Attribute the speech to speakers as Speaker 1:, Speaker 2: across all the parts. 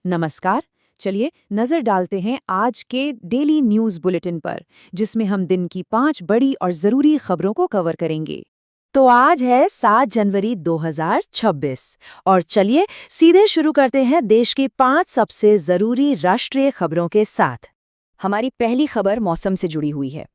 Speaker 1: नमस्कार। चलिए नजर डालते हैं आज के डेली न्यूज बुलेटिन पर, जिसमें हम दिन की 5 बड़ी और जरूरी खबरों को कवर करेंगे। तो आज है 7 जनवरी 2026 और चलिए सीधे शुरू करते हैं देश की 5 सबसे जरूरी राष्ट्रीय खबरों के साथ। हमारी पहली खबर मौसम से जुड़ी हुई है।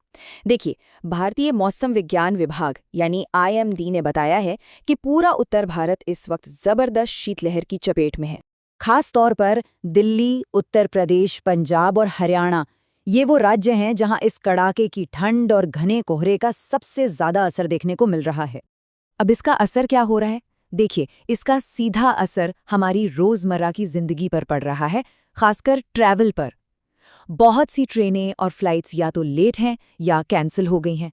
Speaker 1: देखिए, भारतीय मौसम विज्ञान विभाग यानी IMD ने बताया है कि पूरा उत्तर भारत इस वक्त जबरदस्त शीतलहर की चपेट में है। खास तौर पर दिल्ली, उत्तर प्रदेश, पंजाब और हरियाणा, ये वो राज्य हैं जहां इस कड़ाके की ठंड और घने कोहरे का सबसे ज्यादा असर देखने को मिल रहा है। अब इसका असर क्या हो रहा है? देखिए, इसका सीधा असर हमारी रोजमर्रा की जिंदगी पर पड़ रहा है, खासकर ट्रैवल पर। बहुत सी ट्रेनें और फ्लाइट्स या तो लेट हैं या कैंसिल हो गई हैं।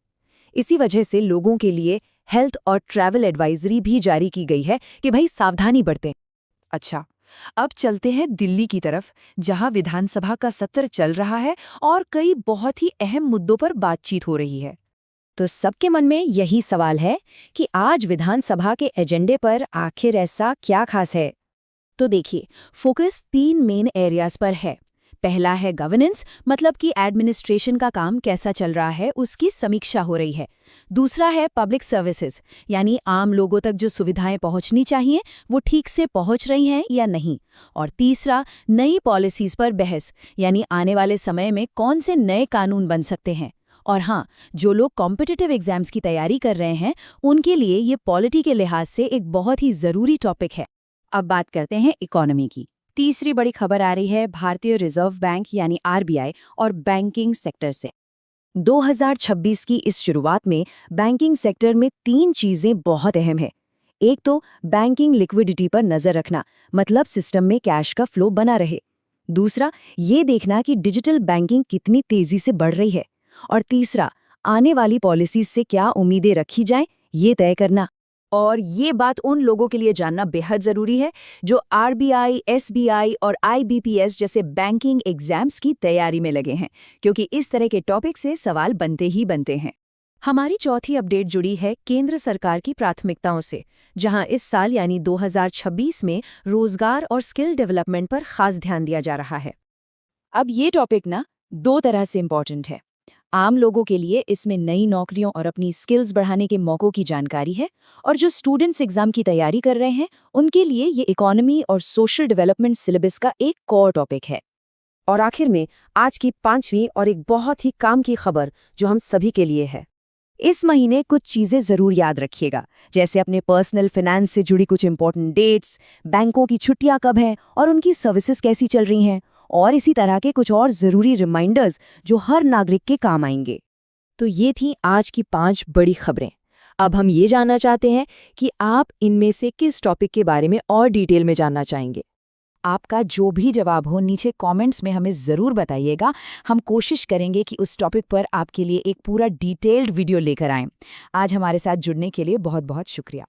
Speaker 1: इसी वजह से लोगों के लिए हेल्थ और ट्रैवल एडवाइजरी भी जारी की गई है कि भाई सावधानी बरतें। अच्छा, अब चलते हैं दिल्ली की तरफ, जहां विधानसभा का सत्र चल रहा है और कई बहुत ही अहम मुद्दों पर बातचीत हो रही है। तो सबके मन में यही सवाल है कि आज विधानसभा के एजेंडे पर आखिर ऐसा क्या खास है। तो देखिए, फोकस 3 मेन एरियाज पर है। पहला है गवर्नेंस, मतलब कि एडमिनिस्ट्रेशन का काम कैसा चल रहा है उसकी समीक्षा हो रही है। दूसरा है पब्लिक सर्विसेज, यानी आम लोगों तक जो सुविधाएं पहुंचनी चाहिए वो ठीक से पहुंच रही हैं या नहीं। और तीसरा, नई पॉलिसीज पर बहस, यानी आने वाले समय में कौन से नए कानून बन सकते हैं। और हाँ, जो लोग कॉम्पिटिटिव एग्जाम्स की तैयारी कर रहे हैं उनके लिए ये पॉलिटी के लिहाज से एक बहुत ही जरूरी टॉपिक है। अब बात करते हैं इकोनॉमी की। तीसरी बड़ी खबर आ रही है भारतीय रिजर्व बैंक यानी RBI और बैंकिंग सेक्टर से। 2026 की इस शुरुआत में बैंकिंग सेक्टर में 3 चीजें बहुत अहम है। एक तो बैंकिंग लिक्विडिटी पर नजर रखना, मतलब सिस्टम में कैश का फ्लो बना रहे। दूसरा, ये देखना कि डिजिटल बैंकिंग कितनी तेजी से बढ़ रही है। और तीसरा, आने वाली पॉलिसीज से क्या उम्मीदें रखी जाएं, ये तय करना। और ये बात उन लोगों के लिए जानना बेहद जरूरी है जो RBI, SBI और IBPS जैसे बैंकिंग एग्जाम्स की तैयारी में लगे हैं, क्योंकि इस तरह के टॉपिक से सवाल बनते ही बनते हैं। हमारी चौथी अपडेट जुड़ी है केंद्र सरकार की प्राथमिकताओं से, जहां इस साल यानी 2026 में रोजगार और स्किल डेवलपमेंट पर खास ध्यान दिया जा रहा है। अब ये टॉपिक ना 2 तरह से इम्पोर्टेंट है। आम लोगों के लिए इसमें नई नौकरियों और अपनी स्किल्स बढ़ाने के मौक़ों की जानकारी है, और जो स्टूडेंट्स एग्जाम की तैयारी कर रहे हैं उनके लिए ये इकोनॉमी और सोशल डेवलपमेंट सिलेबस का एक कोर टॉपिक है। और आखिर में आज की 5वीं और एक बहुत ही काम की खबर जो हम सभी के लिए है। इस महीने कुछ चीजें जरूर याद रखिएगा, जैसे अपने पर्सनल फाइनेंस से जुड़ी कुछ इंपॉर्टेंट डेट्स, बैंकों की छुट्टियां कब हैं और उनकी सर्विसेज कैसी चल रही हैं, और इसी तरह के कुछ और जरूरी रिमाइंडर्स जो हर नागरिक के काम आएंगे। तो ये थी आज की 5 बड़ी खबरें। अब हम ये जानना चाहते हैं कि आप इनमें से किस टॉपिक के बारे में और डिटेल में जानना चाहेंगे। आपका जो भी जवाब हो नीचे कमेंट्स में हमें ज़रूर बताइएगा। हम कोशिश करेंगे कि उस टॉपिक पर आपके लिए एक पूरा डिटेल्ड वीडियो लेकर आएं। आज हमारे साथ जुड़ने के लिए बहुत बहुत शुक्रिया।